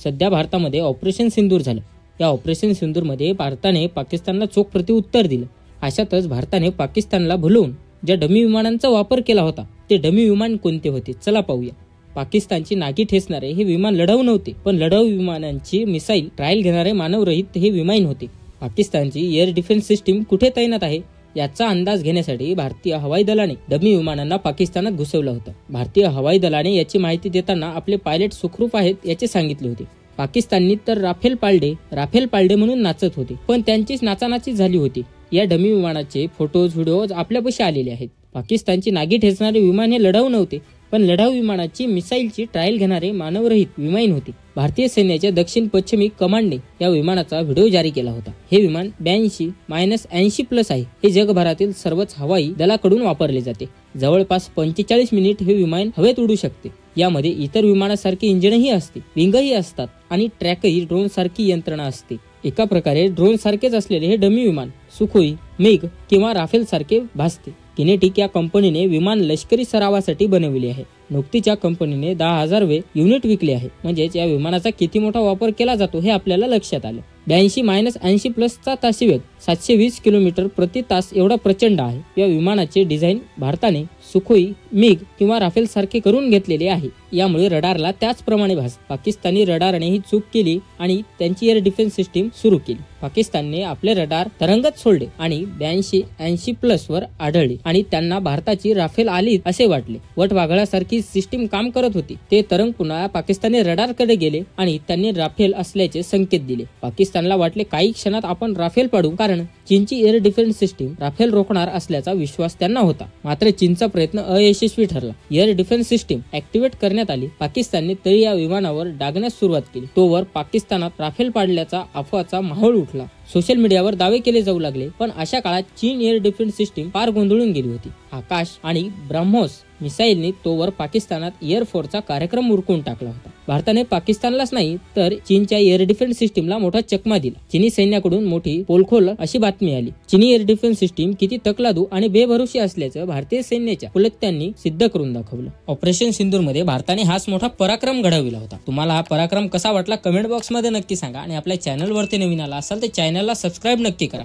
सध्या भारतामध्ये ऑपरेशन सिंदूर झालं। या ऑपरेशन सिंदूरमध्ये भारताने पाकिस्तानला चोख प्रत्युत्तर दिलं। अशातच भारताने पाकिस्तानला भुलवून ज्या डमी विमानांचा वापर केला होता ते डमी विमान कोणते होते चला पाहूया। पाकिस्तानची नागी ठेचणारे हे विमान लढाऊ नव्हते, पण लढाऊ विमानांची मिसाईल ट्रायल घेणारे मानवरहित हे विमान होते। पाकिस्तानची एअर डिफेन्स सिस्टीम कुठे तैनात आहे याचा अंदाज घेण्यासाठी भारतीय हवाई दलाने डमी विमानांना पाकिस्तानात घुसवलं होतं। भारतीय हवाई दलाने याची माहिती देताना आपले पायलट सुखरूप आहेत याचे सांगितले होते। पाकिस्ताननी तर राफेल पाळडे म्हणून नाचत होते, पण त्यांचीच नाचानाची झाली होती। या डमी विमानाचे फोटोज व्हिडिओज आपल्यापाशी आलेले आहेत। पाकिस्तानची नागी ठेचणारे विमान हे लढाऊ नव्हते, पण लढाऊ विमानाची मिसाईलची ट्रायल घेणारे मानवरहित विमान होते। भारतीय सैन्याच्या दक्षिण पश्चिमी कमांडने या विमानाचा व्हिडिओ जारी केला होता। हे विमान 82-80+ आहे। हे जगभरातील सर्वच हवाई दलाकडून वापरले जाते। जवळपास 45 मिनिट हे विमान हवेत उडू शकते। यामध्ये इतर विमानासारखे इंजिनही असते, विंगही असतात आणि ट्रॅकही ड्रोन सारखी यंत्रणा असते। एका प्रकारे ड्रोन सारखेच असलेले हे डमी विमान सुखोई, मिग किंवा राफेल सारखे भासते। किनेटिक या कंपनीने विमान लष्करी सरावासाठी बनवले आहे। नुकतीच या कंपनीने 10,000 युनिट विकले आहे। म्हणजेच या विमानाचा किती मोठा वापर केला जातो हे आपल्याला लक्षात आलं। 82-80+ चा ताशी वेग 720 किलोमीटर प्रति तास एवढा प्रचंड आहे। या विमानाचे डिझाईन भारताने सुखोई, मिग किंवा राफेल सारखे करून घेतलेले आहे। यामुळे रडारला त्याचप्रमाणे पाकिस्तानी रडारने ही चूक केली आणि त्यांची एअर डिफेन्स सिस्टीम सुरू केली। पाकिस्तानने आपले रडार तरंगत सोडले आणि 82-80+ वर आढळले आणि त्यांना भारताची राफेल आली असे वाटले। वटवाघळासारखी सिस्टीम काम करत होती। ते तरंग पुन्हा पाकिस्तानी रडारकडे गेले आणि त्यांनी राफेल असल्याचे संकेत दिले। पाकिस्तानला वाटले काही क्षणात आपण राफेल पाडू, कारण चीनची एअर डिफेन्स सिस्टीम राफेल रोखणार असल्याचा विश्वास त्यांना होता। मात्र चीनचा प्रयत्न अयशस्वी ठरला। एअर डिफेन्स सिस्टीम ऍक्टिव्हेट करण्यात आली। पाकिस्तानने तरी या विमानावर डागण्यास सुरुवात केली। तोवर पाकिस्तानात राफेल पाडल्याचा अफवाचा माहोल उठला। सोशल मीडियावर दावे केले जाऊ लागले, पण अशा काळात चीन एअर डिफेन्स सिस्टीम फार गोंधळून गेली होती। आकाश आणि ब्रह्मोस मिसाईलने तोवर पाकिस्तानात एअरफोर्सचा कार्यक्रम उरकून टाकला होता। भारताने पाकिस्तानलाच नाही तर चीनच्या एअर डिफेन्स सिस्टीमला मोठा चकमा दिला। चीनी सैन्याकडून मोठी पोलखोल अशी बातमी आली। चीनी एअर डिफेन्स सिस्टीम किती तकलादू आणि बेभरोशी असल्याचं भारतीय सैन्याच्या कुलत्यांनी सिद्ध करून दाखवलं। ऑपरेशन सिंदूर मध्ये भारताने हाच मोठा पराक्रम घडविला होता। तुम्हाला हा पराक्रम कसा वाटला कमेंट बॉक्स मध्ये नक्की सांगा आणि आपल्या चॅनल वरती नवीन आला असाल तर चॅनलला सबस्क्राईब नक्की करा।